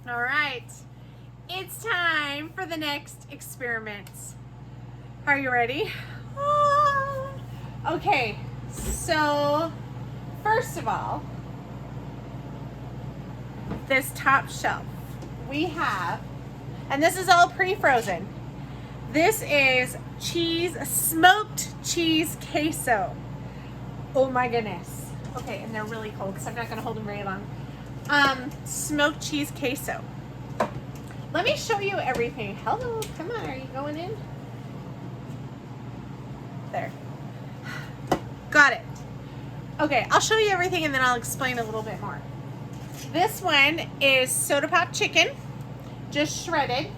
All right, it's time for the next experiment. Are you ready? Okay, so first of all, this top shelf we have, and this is all pre-frozen. This is smoked cheese queso. Oh my goodness. Okay, and they're really cold, so I'm not gonna hold them very long. Smoked cheese queso. Let me show you everything. Hello, come on, are you going in? There. Got it. Okay, I'll show you everything and then I'll explain a little bit more. This one is soda pop chicken, just shredded.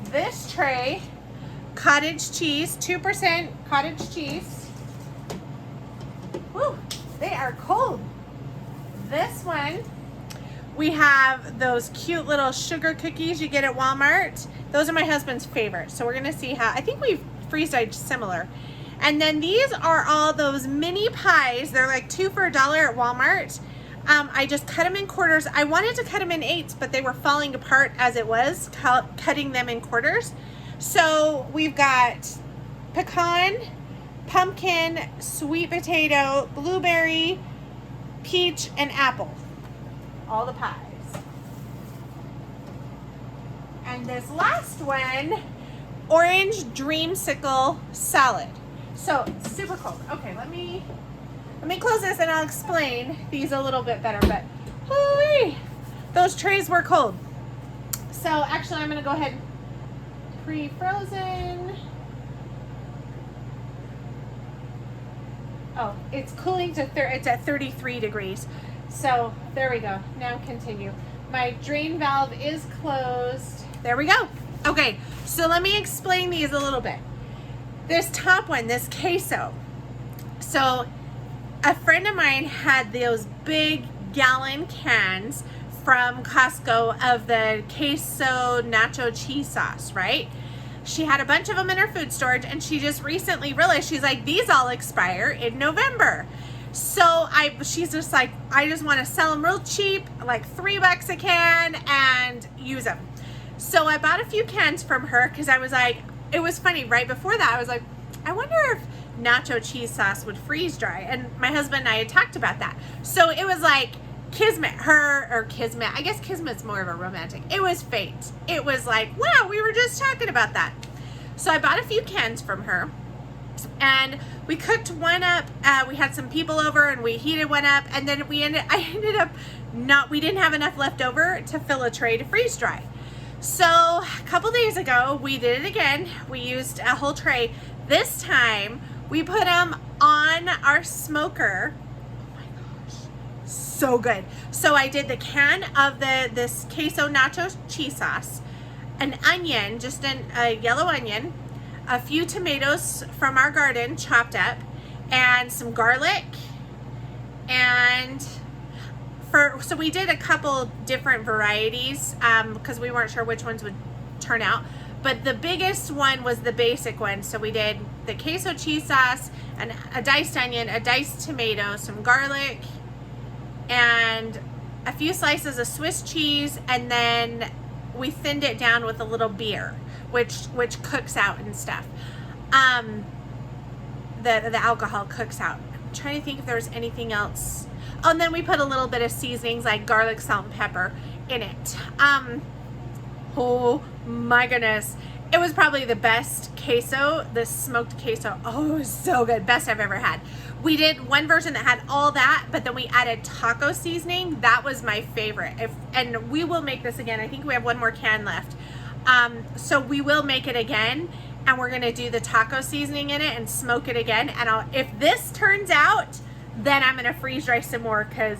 This tray, cottage cheese, 2% cottage cheese. Woo, they are cold. This one, we have those cute little sugar cookies you get at Walmart. Those are my husband's favorite. So we're gonna see how, I think we've freeze-dried similar. And then these are all those mini pies. They're like 2 for $1 at Walmart. I just cut them in quarters. I wanted to cut them in 8s, but they were falling apart as it was, cutting them in quarters. So we've got pecan, pumpkin, sweet potato, blueberry, peach, and apple. All the pies. And this last one, orange dreamsicle salad. So super cold. Okay, let me close this and I'll explain these a little bit better. But hooey, those trays were cold. So actually, I'm gonna go ahead and pre-frozen. Oh, it's cooling to it's at 33 degrees. So there we go. Now continue. My drain valve is closed. There we go. Okay, so let me explain these a little bit. This top one, this queso. So a friend of mine had those big gallon cans from Costco of the queso nacho cheese sauce, right? She had a bunch of them in her food storage and she just recently realized, she's like, these all expire in November. So she's just like, I just want to sell them real cheap, like $3 a can, and use them. So I bought a few cans from her because I was like, it was funny, right before that, I was like, I wonder if nacho cheese sauce would freeze dry. And my husband and I had talked about that. So it was like kismet, I guess kismet's more of a romantic. It was fate. It was like, wow, we were just talking about that. So I bought a few cans from her and we cooked one up. We had some people over and we heated one up, and then we didn't have enough left over to fill a tray to freeze dry. So a couple days ago, we did it again. We used a whole tray. This time, we put them on our smoker. Oh my gosh, so good. So I did the can of this queso nacho cheese sauce, an onion, just a yellow onion, a few tomatoes from our garden chopped up, and some garlic, and so we did a couple different varieties because we weren't sure which ones would turn out. But the biggest one was the basic one. So we did the queso cheese sauce, and a diced onion, a diced tomato, some garlic, and a few slices of Swiss cheese, and then we thinned it down with a little beer, which cooks out and stuff. The alcohol cooks out. I'm trying to think if there's anything else. Oh, and then we put a little bit of seasonings like garlic, salt, and pepper in it. Oh my goodness. It was probably the best queso, the smoked queso. Oh, it was so good. Best I've ever had. We did one version that had all that, but then we added taco seasoning. That was my favorite. And we will make this again. I think we have one more can left. So we will make it again, and we're gonna do the taco seasoning in it and smoke it again. And if this turns out, then I'm gonna freeze dry some more because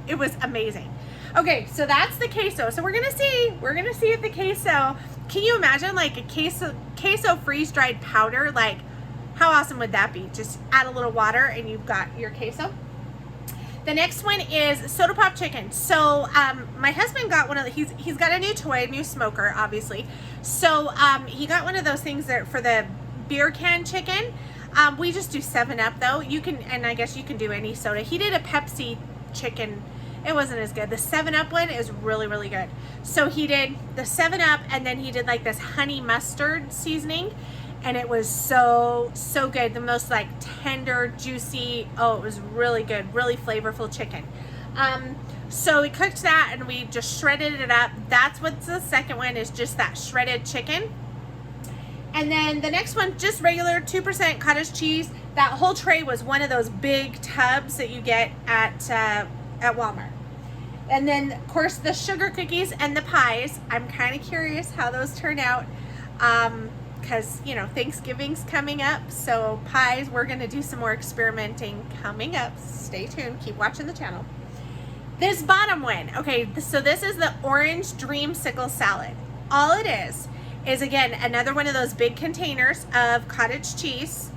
it was amazing. Okay, so that's the queso. So we're gonna see if the queso, can you imagine like a queso freeze dried powder? Like, how awesome would that be? Just add a little water and you've got your queso. The next one is soda pop chicken. So my husband got one of the, he's got a new toy, a new smoker, obviously. So he got one of those things that for the beer can chicken. We just do 7-Up though. You can, and I guess you can do any soda. He did a Pepsi chicken, it wasn't as good. The 7-Up one is really, really good. So he did the 7-Up, and then he did like this honey mustard seasoning, and it was so good. The most like tender, juicy, oh, it was really good, really flavorful chicken. So we cooked that and we just shredded it up. That's what's the second one, is just that shredded chicken. And then the next one, just regular 2% cottage cheese. That whole tray was one of those big tubs that you get at Walmart. And then, of course, the sugar cookies and the pies. I'm kind of curious how those turn out, because, you know, Thanksgiving's coming up. So pies, we're going to do some more experimenting coming up. Stay tuned. Keep watching the channel. This bottom one. Okay, so this is the orange dreamsicle salad. All it is again, another one of those big containers of cottage cheese.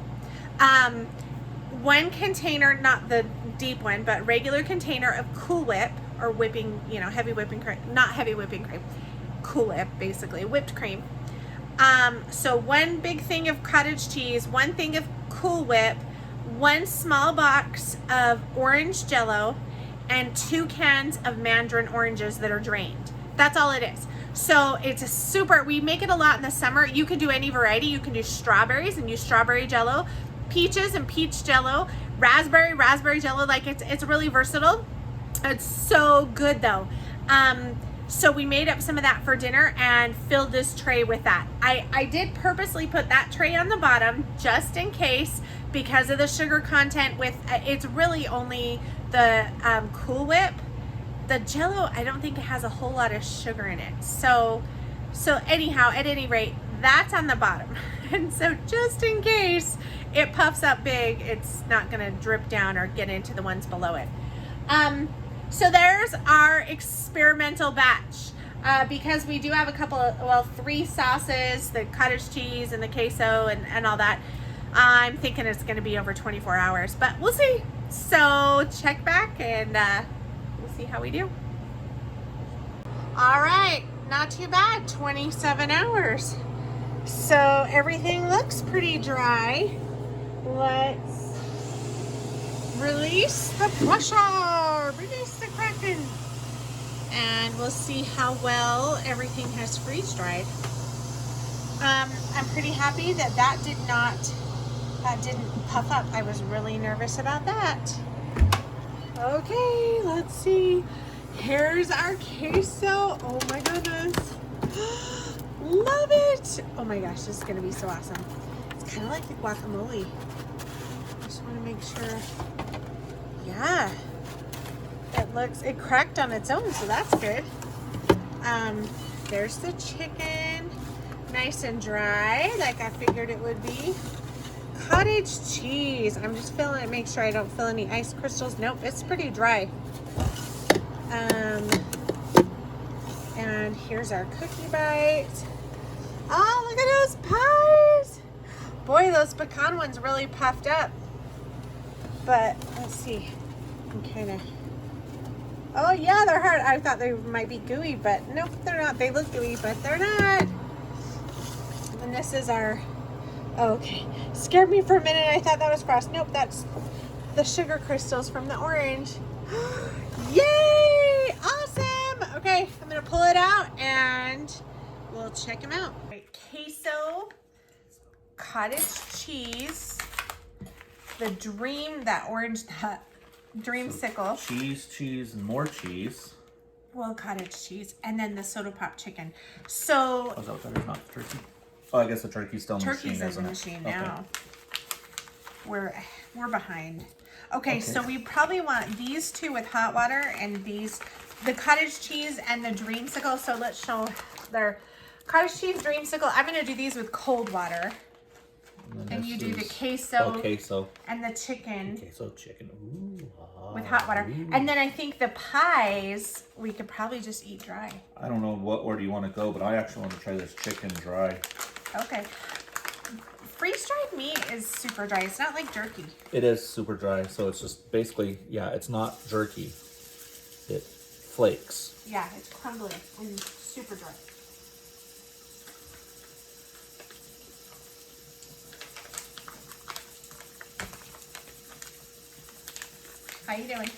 One container, not the deep one, but regular container of Cool Whip, or whipping, you know, heavy whipping cream, not heavy whipping cream, Cool Whip, basically, whipped cream. So one big thing of cottage cheese, one thing of Cool Whip, one small box of orange Jello, and 2 cans of mandarin oranges that are drained. That's all it is. So it's a super, we make it a lot in the summer. You can do any variety. You can do strawberries and use strawberry Jello, peaches and peach Jello, raspberry Jello. Like it's really versatile. It's so good though. So we made up some of that for dinner and filled this tray with that. I did purposely put that tray on the bottom just in case, because of the sugar content with, it's really only the Cool Whip. The Jello, I don't think it has a whole lot of sugar in it. So anyhow, at any rate, that's on the bottom. And so just in case it puffs up big, it's not gonna drip down or get into the ones below it. So there's our experimental batch. Because we do have a couple of, well, 3 sauces, the cottage cheese and the queso and all that. I'm thinking it's gonna be over 24 hours, but we'll see. So check back and we'll see how we do. All right, not too bad, 27 hours. So everything looks pretty dry. Let's release the pressure, release the Kraken, and we'll see how well everything has freeze dried. I'm pretty happy that didn't puff up. I was really nervous about that. Okay, let's see. Here's our queso. Oh my goodness. Love it. Oh my gosh, this is gonna be so awesome. It's kind of like the guacamole. Just want to make sure. Yeah, it cracked on its own, so that's good. There's the chicken, nice and dry, like I figured it would be. Cottage cheese. I'm just filling it, make sure I don't feel any ice crystals. Nope, it's pretty dry. And here's our cookie bite. Oh, look at those pies. Boy, those pecan ones really puffed up. But let's see. I'm kind of, oh yeah, they're hard. I thought they might be gooey, but nope, they're not. They look gooey, but they're not. And this is our, oh, okay. Scared me for a minute. I thought that was frost. Nope, that's the sugar crystals from the orange. Yay! Awesome! Okay, I'm gonna pull it out and we'll check them out. Right, queso, cottage cheese, that orange, dreamsicle. So cheese, and more cheese. Well, cottage cheese, and then the soda pop chicken. So, Oh, is that what that is? Not turkey? Oh, I guess the turkey's still in the machine, turkey's in isn't the it? machine Okay. now. We're behind. Okay, so we probably want these 2 with hot water and these, the cottage cheese and the dreamsicle. So let's show their cottage cheese, dreamsicle. I'm gonna do these with cold water. And you do the queso, queso and the chicken. Queso chicken. Ooh, with hot water. Ooh. And then I think the pies, we could probably just eat dry. I don't know what order you want to go, but I actually want to try this chicken dry. Okay. Freeze-dried meat is super dry. It's not like jerky. It is super dry, so it's just basically, yeah, it's not jerky. It flakes. Yeah, it's crumbly and super dry. How you doing?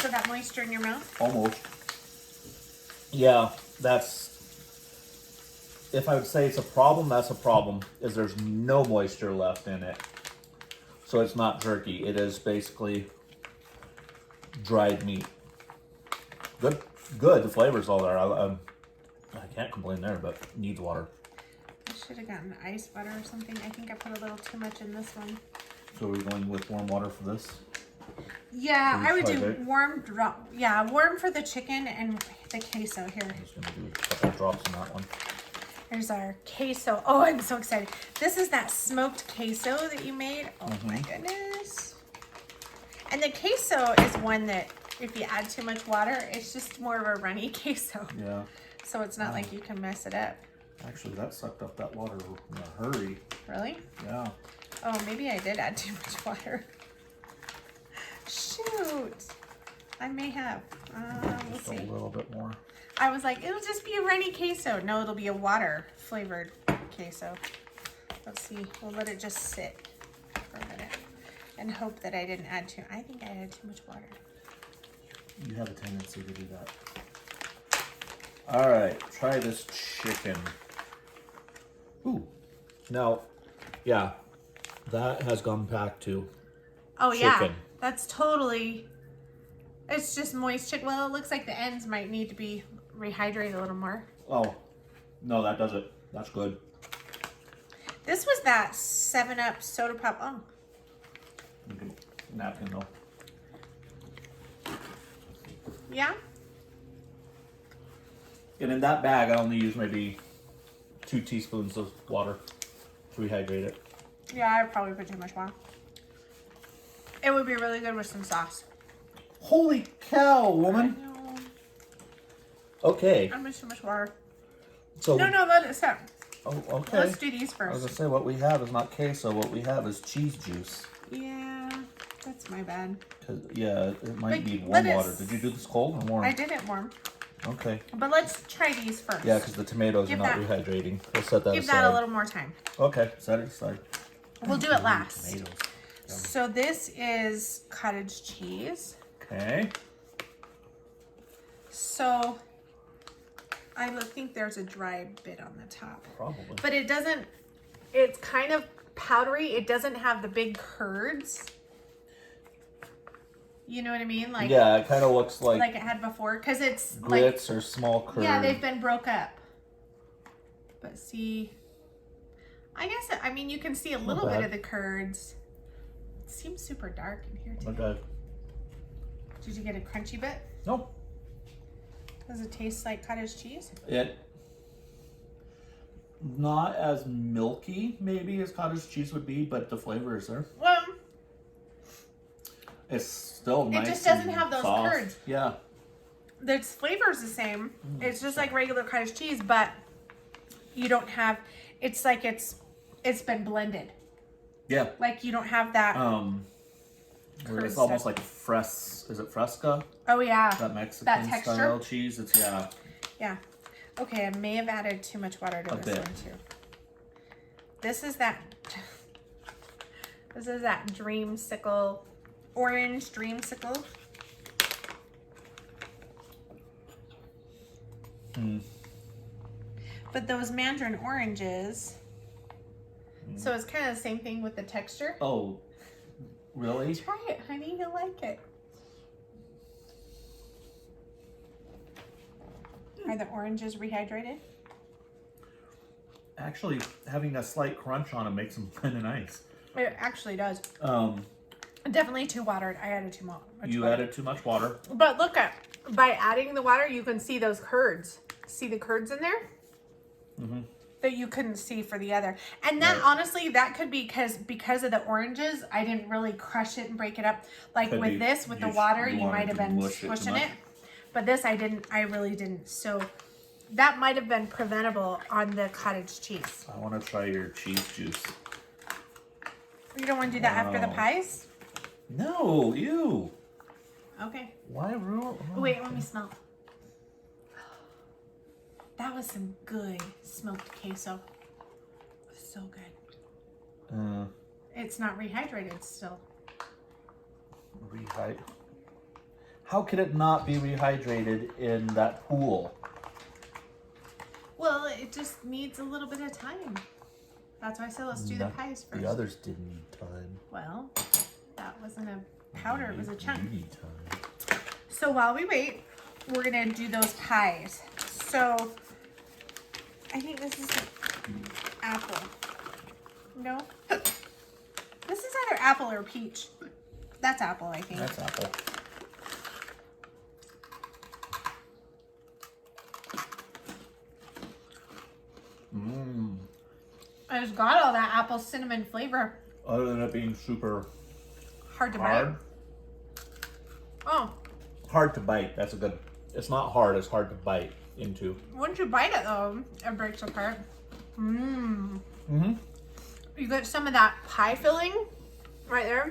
still got moisture in your mouth? Almost. Yeah, that's... If I would say it's a problem, that's a problem. Is there's no moisture left in it. So it's not jerky. It is basically dried meat. Good. Good. The flavor's all there. I can't complain there, but needs water. I should have gotten ice water or something. I think I put a little too much in this one. So we're going with warm water for this? Yeah, I would do Hydrate? warm for the chicken and the queso here. I'm just going to do a couple of drops in that one. Here's our queso. Oh, I'm so excited. This is that smoked queso that you made. Oh my goodness. And the queso is one that if you add too much water, it's just more of a runny queso. Yeah. So it's not like you can mess it up. Actually, that sucked up that water in a hurry. Really? Yeah. Oh, maybe I did add too much water. Shoot. I may have. We'll Just see. a little bit more. I was like, it'll just be a runny queso. No, it'll be a water flavored queso. Let's see. We'll let it just sit for a minute and hope that I didn't add too. I think I added too much water. You have a tendency to do that. All right, try this chicken. Ooh. Now, yeah, that has gone back to Oh yeah, chicken. that's totally. It's just moist chicken. Well, it looks like the ends might need to be rehydrated a little more. Oh, no, that does it. That's good. This was that 7-Up soda pop. Oh, You can napkin though. yeah. And in that bag, I only use maybe 2 teaspoons of water to rehydrate it. Yeah, I probably put too much water. It would be really good with some sauce. Holy cow, woman! No, Okay, I missed too much water. so No, let it sit. oh, okay. Let's do these I was first. gonna say what we have is not queso. What we have is cheese juice. Yeah, that's my bad. 'Cause, yeah, it might Like, need let warm it water. Did you do this cold or warm? I did it warm, Okay. but let's try these first. Yeah, because the tomatoes Give are not that- rehydrating. We'll set that Give aside. that a little more time. Okay, set it aside. We'll do it last. Tomatoes. So this is cottage cheese. Okay. So I think there's a dry bit on the top. Probably. But it doesn't, it's kind of powdery. It doesn't have the big curds. You know what I mean? Like, yeah, it kind of looks like it had before. Because it's grits or small curd. yeah, they've been broke up. But see, I guess, I mean, you can see a little bit bad. of the curds. It seems super dark in here too. Okay. Did you get a crunchy bit? Nope. Does it taste like cottage cheese? It not as milky maybe as cottage cheese would be, but the flavor is there. Well, It's still nice. it just doesn't and have those soft. curds. Yeah. The flavor is the same. It's just like regular cottage cheese, but you don't have. It's like it's been blended. Yeah. Like you don't have that. Where curd it's almost stuff. like is it Fresca? Oh yeah. That Mexican That texture? style cheese. It's yeah. Yeah. Okay, I may have added too much water to A this bit. one too. This is that. This is that Dreamsicle, orange Dreamsicle. But those mandarin oranges. So it's kind of the same thing with the texture. Oh, really? Try it, honey. You'll like it. Are the oranges rehydrated? Actually, having a slight crunch on them makes them kind of nice. It actually does. Definitely too watered. I added too much. You water. added too much water. But look at, by adding the water, you can see those curds. See the curds in there? That you couldn't see for the other. And that, Right. honestly, that could be because of the oranges. I didn't really crush it and break it up. Like Could with be this, with the you water, you wanted might have to been mush it too squishing much. it. But this, I really didn't. So that might have been preventable on the cottage cheese. I want to try your cheese juice. You don't want to do that after the Wow. pies? No, ew. Okay. Why rule? Oh. Wait, let me smell. That was some good smoked queso. So good. It's not rehydrated still. How could it not be rehydrated in that pool? Well, it just needs a little bit of time. That's why I said let's do the pies first. The others didn't need time. Well, that wasn't a powder, it was a chunk. You need time. So while we wait, we're gonna do those pies. So I think this is apple. No? This is either apple or peach. That's apple, I think. That's apple. Mmm. It's got all that apple cinnamon flavor. Other than it being super Hard to hard. bite. Oh, Hard to bite. That's a good. It's not hard. It's hard to bite into. once you bite it though, it breaks apart. Mmm. Mm-hmm. You get some of that pie filling right there.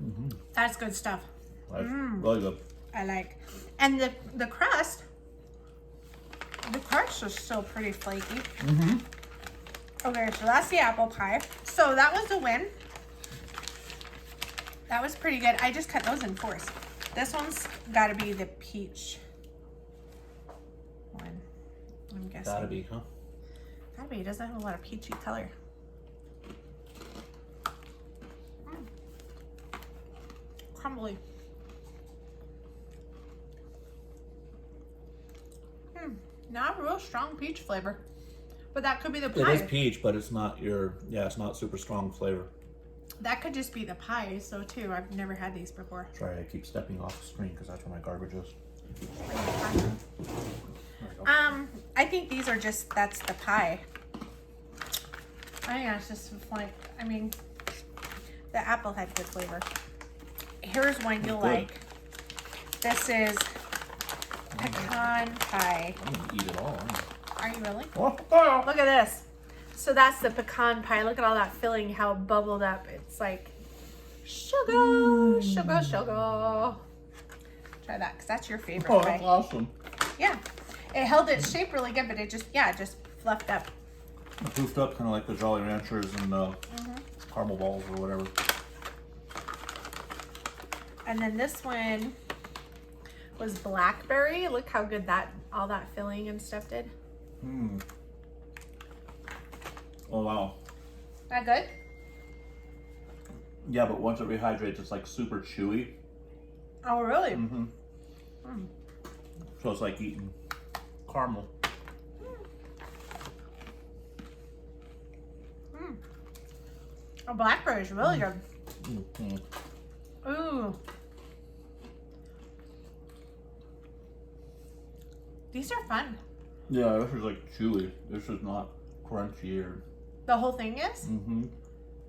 Mm-hmm. That's good stuff. That's really good. I like. And the crust is still pretty flaky. Mm-hmm. Okay, so that's the apple pie. So that was a win. That was pretty good. I just cut those in fours. This one's got to be the peach one, I'm guessing. Gotta be, huh? Gotta be. It doesn't have a lot of peachy color. Crumbly. Not a real strong peach flavor. But that could be the pie. It is peach, but it's not it's not super strong flavor. That could just be the pie, so too. I've never had these before. Sorry, I keep stepping off the screen because that's where my garbage is. I think these are just, that's the pie. I think that's just like, I mean, the apple had good flavor. Here's one you'll like. This is pecan pie. I'm gonna eat it all. Are you really? Oh. Look at this. So that's the pecan pie. Look at all that filling, how bubbled up. It's like sugar, sugar, sugar. Try that, because that's your favorite Oh, pie. that's awesome. Yeah. It held its shape really good, but it just, yeah, it just fluffed up. It poofed up kind of like the Jolly Ranchers and caramel balls or whatever. And then this one was blackberry. Look how good that, all that filling and stuff did. Hmm. Oh, wow. That good? Yeah, but once it rehydrates, it's like super chewy. Oh, really? Mm-hmm. So it's like eating caramel. Oh, blackberry is really good. Mm-hmm. Ooh. These are fun. Yeah, this is like chewy. This is not crunchy or... The whole thing is? Mm-hmm.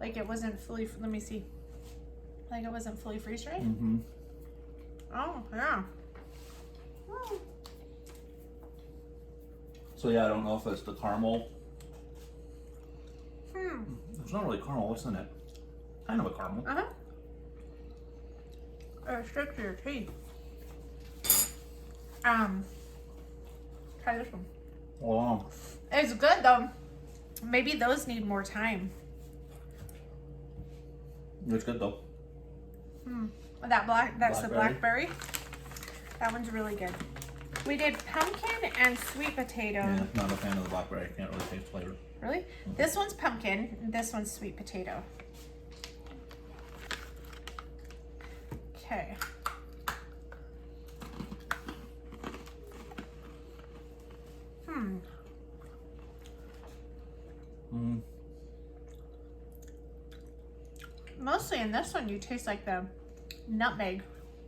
Like it wasn't fully, let me see. Like it wasn't fully freeze-dried? Mm-hmm. Oh, yeah. So yeah, I don't know if it's the caramel. Hmm. It's not really caramel, what's in it? Kind of a caramel. Uh-huh. It sticks to your teeth. Try this one. Wow. It's good though. Maybe those need more time. It's good though. That's the blackberry. That one's really good. We did pumpkin and sweet potato. Yeah, not a fan of the blackberry. I can't really taste flavor. Really? This one's pumpkin, and this one's sweet potato. Okay. Mostly in this one, you taste like the nutmeg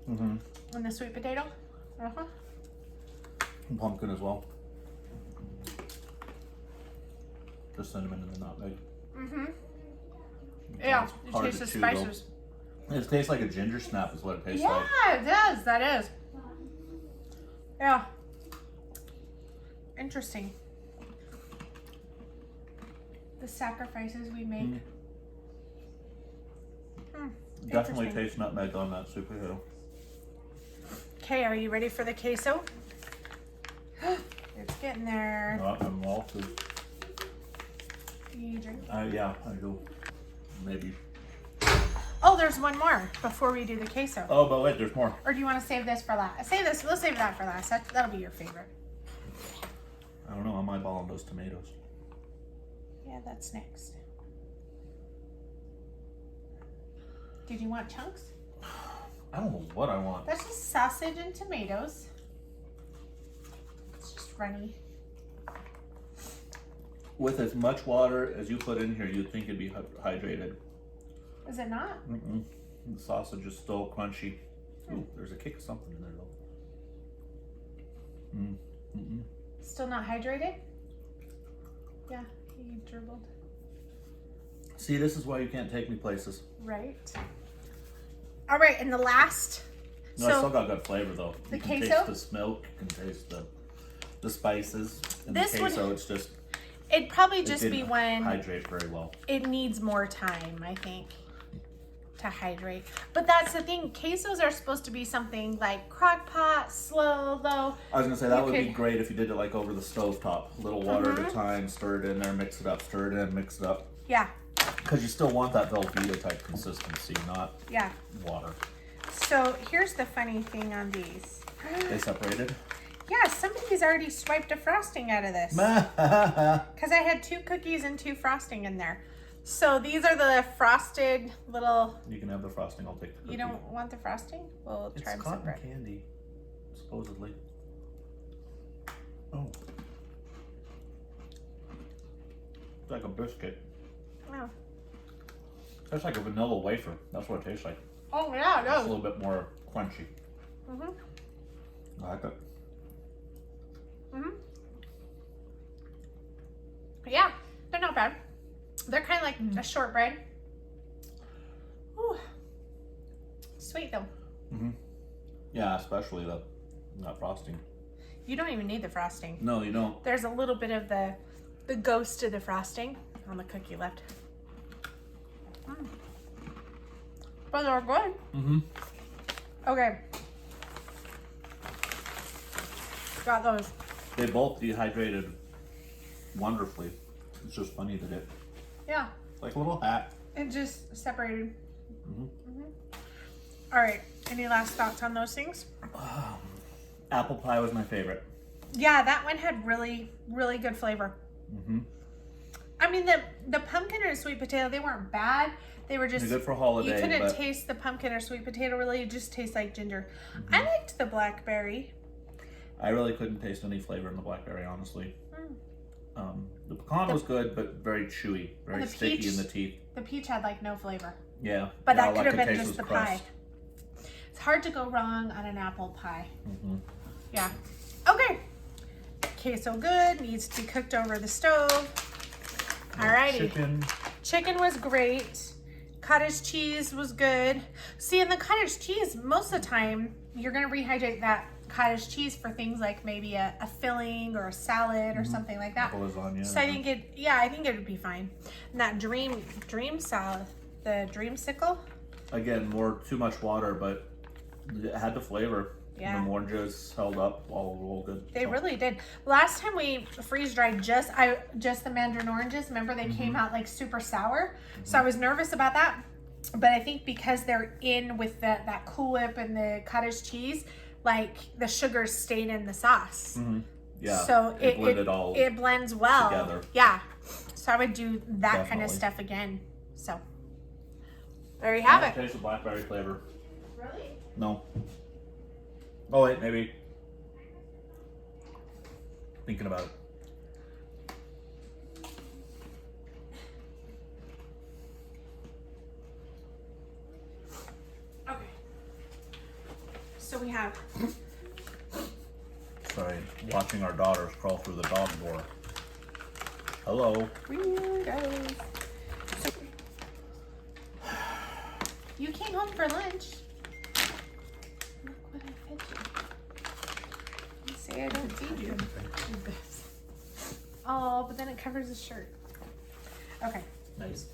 and the sweet potato. And pumpkin as well. The cinnamon and the nutmeg. Yeah, It's you hard taste to the chew, spices. though. It tastes like a ginger snap is what it tastes like. Yeah, it does. That is. Yeah. Interesting. The sacrifices we make. Definitely Interesting. taste nutmeg on that sweet potato. Okay, are you ready for the queso? It's getting there. I'm all too. You drink? Yeah, I do. Maybe. Oh, there's one more before we do the queso. Oh, but wait, there's more. Or do you want to save this for last? Save this. Let's save that for last. That'll be your favorite. I don't know. I'm eyeballing those tomatoes. Yeah, that's next. Did you want chunks? I don't know what I want. That's just sausage and tomatoes. It's just runny. With as much water as you put in here, you'd think it'd be hydrated. Is it not? Mm-mm. The sausage is still crunchy. Ooh, there's a kick of something in there though. Mm-mm. Still not hydrated? Yeah, you dribbled. See, this is why you can't take me places. Right. All right, and the last. No, I still got good flavor though. The You can queso? taste the smoke, you can taste the spices. And This the would- queso, it's just, It'd probably it just be didn't when hydrate very well. it needs more time, I think, to hydrate. But that's the thing. Quesos are supposed to be something like crock pot, slow, though. I was gonna say that You would be could- great if you did it like over the stove top. A little water at a time, stir it in there, mix it up, stir it in, mix it up. Yeah, Because you still want that Velveeta type consistency, not yeah. water. So here's the funny thing on these. They separated? Yeah, somebody's already swiped a frosting out of this. Oh, Because I had 2 cookies and 2 frosting in there. So these are the frosted little... you can have the frosting, I'll take the cookie. You don't want the frosting? We'll It's try them cotton separate. candy, supposedly. Oh. It's like a biscuit. Oh, Tastes like a vanilla wafer. That's what it tastes like. oh yeah, it It's a does. little bit more crunchy. Mm-hmm. I like it. Mm-hmm. Yeah, they're not bad. They're kind of like a shortbread. Ooh. Sweet though. Mm-hmm. Yeah, especially that frosting. You don't even need the frosting. No, you don't. There's a little bit of the ghost of the frosting on the cookie left. But they're good. Mm-hmm. Okay. Got those. They both dehydrated wonderfully. It's just funny that it's Yeah. like a little hat. It just separated. Mhm. All right. Any last thoughts on those things? Apple pie was my favorite. Yeah, that one had really, really good flavor. Mm-hmm. I mean, the pumpkin or sweet potato, they weren't bad. They were just, They're good for holiday, you couldn't but taste the pumpkin or sweet potato really. It just tastes like ginger. I liked the blackberry. I really couldn't taste any flavor in the blackberry, honestly. Mm. The pecan was good, but very chewy, very the sticky peach- in the teeth. The peach had like no flavor. Yeah. But yeah, that all could have been taste just was the crust. pie. It's hard to go wrong on an apple pie. Mm-hmm. Yeah. Okay. Queso good. Needs to be cooked over the stove. Alrighty. Chicken. Chicken was great. Cottage cheese was good. See, in the cottage cheese, most of the time, you're going to rehydrate that cottage cheese for things like maybe a filling or a salad or something like that. Like a lasagna. So I think I think it would be fine. And that dream salad, the Dreamsicle. Again, too much water, but it had the flavor. Yeah. The oranges held up all good. They So, really did. Last time we freeze dried just the mandarin oranges, remember they came out like super sour. So I was nervous about that. But I think because they're in with that Cool Whip and the cottage cheese, like the sugars stayed in the sauce. Mhm. Yeah. So it blended all it blends well. together. Yeah. So I would do that kind of Definitely. stuff again. So there you have it. Taste the blackberry flavor. Really? No. Oh wait, maybe. Thinking about it. Okay. So we have Sorry, watching our daughters crawl through the dog door. Hello. weirdos. So, you came home for lunch. Look what I fed you. You say I don't feed you. Oh, but then it covers the shirt. Okay. Nice.